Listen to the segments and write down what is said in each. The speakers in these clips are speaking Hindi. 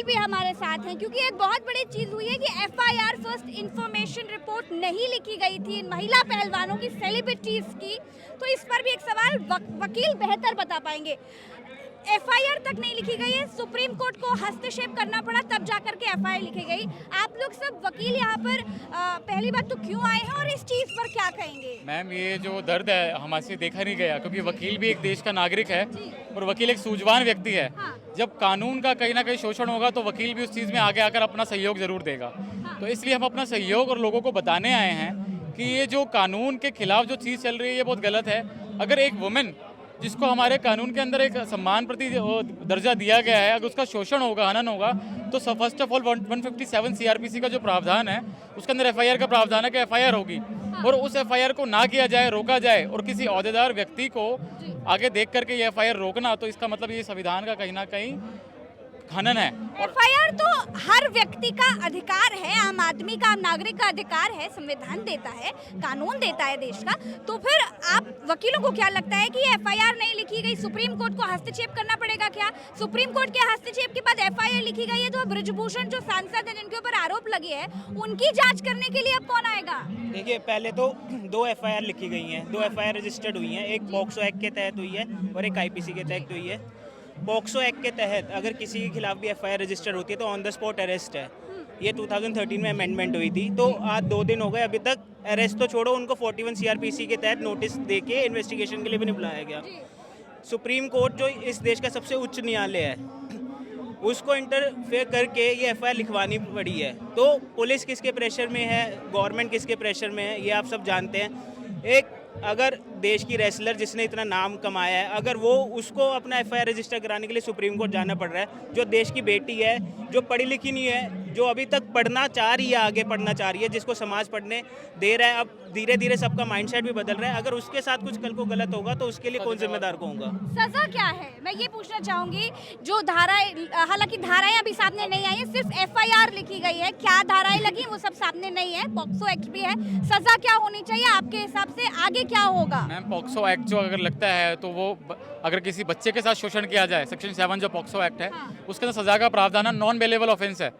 भी हमारे साथ हैं, क्योंकि एक बहुत बड़ी चीज़ हुई है कि एफआईआर फर्स्ट इंफॉर्मेशन रिपोर्ट नहीं लिखी गई थी इन महिला पहलवानों की, सेलिब्रिटीज़ की। तो इस पर भी एक सवाल वकील बेहतर बता पाएंगे। एफआईआर तक नहीं लिखी गई है, सुप्रीम कोर्ट को हस्तक्षेप करना पड़ा तब जाकर के एफआईआर लिखी गई। आप लोग सब वकील यहाँ पर पहली बात तो क्यों आए हैं और इस चीज़ पर क्या कहेंगे? मैम, ये जो दर्द है हमसे देखा नहीं गया, क्योंकि वकील भी एक देश का नागरिक है और वकील एक सूझवान व्यक्ति है। हाँ। जब कानून का कहीं ना कहीं शोषण होगा तो वकील भी उस चीज़ में आगे आकर अपना सहयोग जरूर देगा। तो इसलिए हम अपना सहयोग और लोगों को बताने आए हैं कि ये जो कानून के खिलाफ जो चीज़ चल रही है ये बहुत गलत है। अगर एक वुमेन जिसको हमारे कानून के अंदर एक सम्मान प्रति दर्जा दिया गया है, अगर उसका शोषण होगा, हनन होगा, तो फर्स्ट ऑफ ऑल 157 सीआरपीसी का जो प्रावधान है उसके अंदर एफआईआर का प्रावधान है कि एफआईआर होगी, और उस एफआईआर को ना किया जाए, रोका जाए, और किसी ओहदेदार व्यक्ति को आगे देख करके ये एफआईआर रोकना, तो इसका मतलब ये संविधान का कहीं ना कहीं खनन है। एफआईआर तो हर व्यक्ति का अधिकार है, आम आदमी का, आम नागरिक का अधिकार है, संविधान देता है, कानून देता है देश का। तो फिर आप वकीलों को क्या लगता है कि एफआईआर नहीं लिखी गई, सुप्रीम कोर्ट को हस्तक्षेप करना पड़ेगा क्या? सुप्रीम कोर्ट के हस्तक्षेप के बाद एफआईआर लिखी गई है, तो ब्रजभूषण जो सांसद हैं जिनके ऊपर आरोप लगे हैं, उनकी जांच करने के लिए अब कौन आएगा? देखिए, पहले तो 2 एफआईआर लिखी गई हैं, 2 एफआईआर रजिस्टर्ड हुई हैं। एक पॉक्सो एक्ट के तहत हुई है और एक आईपीसी के तहत हुई है। पॉक्सो एक्ट के तहत अगर किसी के खिलाफ भी एफआईआर रजिस्टर होती है तो ऑन द स्पॉट अरेस्ट है। ये 2013 में अमेंडमेंट हुई थी, तो आज 2 दिन हो गए, अभी तक अरेस्ट तो छोड़ो, उनको 41 सीआरपीसी के तहत नोटिस देके इन्वेस्टिगेशन के लिए भी नहीं बुलाया गया। सुप्रीम कोर्ट जो इस देश का सबसे उच्च न्यायालय है, उसको इंटरफेयर करके ये एफआईआर लिखवानी पड़ी है। तो पुलिस किसके प्रेशर में है, गवर्नमेंट किसके प्रेशर में है, ये आप सब जानते हैं। एक अगर देश की रेसलर जिसने इतना नाम कमाया है, अगर वो उसको अपना एफआईआर रजिस्टर कराने के लिए सुप्रीम कोर्ट जाना पड़ रहा है, जो देश की बेटी है, जो पढ़ी लिखी नहीं है, जो अभी तक पढ़ना चाह रही है, आगे पढ़ना चाह रही है, जिसको समाज पढ़ने दे रहा है, अब धीरे धीरे सबका माइंडसेट भी बदल रहा है, अगर उसके साथ कुछ कल को गलत होगा तो उसके लिए कौन जिम्मेदार को होगा? सजा क्या है, मैं ये पूछना चाहूंगी। जो धाराएं, हालांकि धाराएं अभी सामने नहीं आई है, सिर्फ एफआईआर लिखी गई है, क्या धाराएं लगी वो सब सामने नहीं है, पॉक्सो एक्ट भी है, सजा क्या होनी चाहिए आपके हिसाब से, आगे क्या होगा? मैम, पॉक्सो एक्ट जो अगर लगता है तो वो अगर किसी बच्चे के साथ शोषण किया जाए, सेक्शन 7 जो पॉक्सो एक्ट है, उसके अंदर सजा का प्रावधान है, नॉन बेलेबल ऑफेंस है,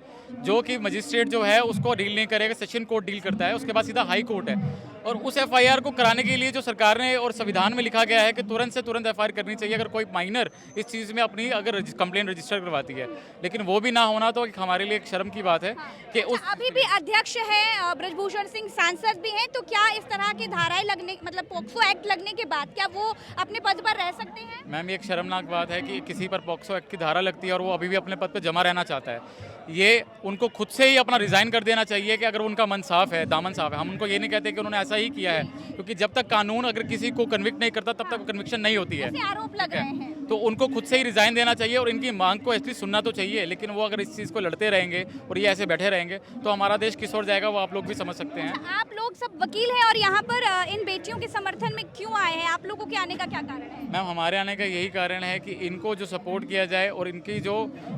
जो कि मजिस्ट्रेट जो है उसको डील नहीं करेगा, सेशन कोर्ट डील करता है, उसके बाद सीधा हाई कोर्ट है। और उस एफआईआर को कराने के लिए जो सरकार ने और संविधान में लिखा गया है कि तुरंत से तुरंत एफआईआर करनी चाहिए अगर कोई माइनर इस चीज़ में अपनी अगर कंप्लेंट रजिस्टर करवाती है, लेकिन वो भी ना होना तो हमारे लिए एक शर्म की बात है कि उस अभी भी अध्यक्ष है ब्रजभूषण सिंह, सांसद भी हैं, तो क्या इस तरह की धाराएं लगने, मतलब पॉक्सो एक्ट लगने के बाद क्या वो अपने पद पर रह सकते हैं? मैम, ये एक शर्मनाक बात है कि किसी पर पॉक्सो एक्ट की धारा लगती है और वो अभी भी अपने पद पर जमा रहना चाहता है। ये उनको खुद से ही अपना रिजाइन कर देना चाहिए कि अगर उनका मन साफ है, दामन साफ है। हम उनको ये नहीं कहते कि उन्होंने ऐसा ही किया है, क्योंकि जब तक कानून अगर किसी को कन्विक्ट नहीं करता तब तक कन्विक्शन नहीं होती है। ऐसे आरोप लग रहे हैं तो उनको खुद से ही रिजाइन देना चाहिए और इनकी मांग को एटलीस्ट सुनना तो चाहिए। लेकिन वो अगर इस चीज़ को लड़ते रहेंगे और ये ऐसे बैठे रहेंगे तो हमारा देश किस ओर जाएगा वो आप लोग भी समझ सकते हैं। आप लोग सब वकील हैं और यहाँ पर इन बेटियों के समर्थन में क्यों आए हैं? आप लोगों के आने का क्या कारण है? मैम, हमारे आने का यही कारण है कि इनको जो सपोर्ट किया जाए और इनकी जो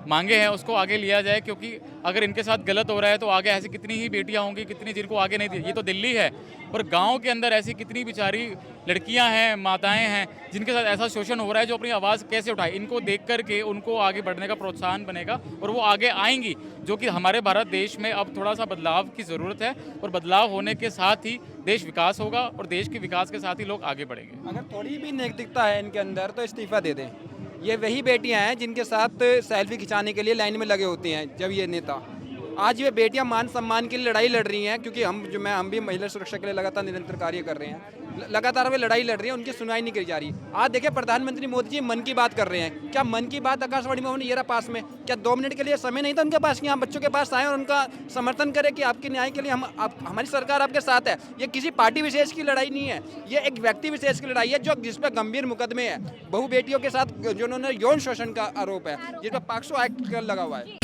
मांगे हैं उसको आगे लिया जाए, क्योंकि अगर इनके साथ गलत हो रहा है तो आगे ऐसी कितनी ही बेटियां होंगी, कितनी जिनको आगे नहीं दी। ये तो दिल्ली है और गांव के अंदर ऐसी कितनी बेचारी लड़कियां हैं, माताएं हैं जिनके साथ ऐसा शोषण हो रहा है, जो अपनी आवाज़ कैसे उठाए। इनको देख करके उनको आगे बढ़ने का प्रोत्साहन बनेगा और वो आगे आएंगी, जो कि हमारे भारत देश में अब थोड़ा सा बदलाव की ज़रूरत है और बदलाव होने के साथ ही देश विकास होगा और देश के विकास के साथ ही लोग आगे बढ़ेंगे। अगर थोड़ी भी नैतिकता है इनके अंदर तो इस्तीफा दे दें। ये वही बेटियां हैं जिनके साथ सेल्फी खिंचाने के लिए लाइन में लगे होते हैं जब ये नेता। आज ये बेटियां मान सम्मान के लिए लड़ाई लड़ रही हैं, क्योंकि हम भी महिला सुरक्षा के लिए लगातार निरंतर कार्य कर रहे हैं, लगातार वे लड़ाई लड़ रही हैं, उनकी सुनवाई नहीं करी जा रही। आज देखिए, प्रधानमंत्री मोदी जी मन की बात कर रहे हैं। क्या मन की बात आकाशवाणी में होनी ये रहा पास में? क्या 2 मिनट के लिए समय नहीं था उनके पास कि यहाँ बच्चों के पास आए और उनका समर्थन करें कि आपके न्याय के लिए हमारी सरकार आपके साथ है? ये किसी पार्टी विशेष की लड़ाई नहीं है, ये एक व्यक्ति विशेष की लड़ाई है जो जिस पर गंभीर मुकदमे है। बहु बेटियों के साथ जो उन्होंने यौन शोषण का आरोप है, जिस पर पॉक्सो एक्ट लगा हुआ है।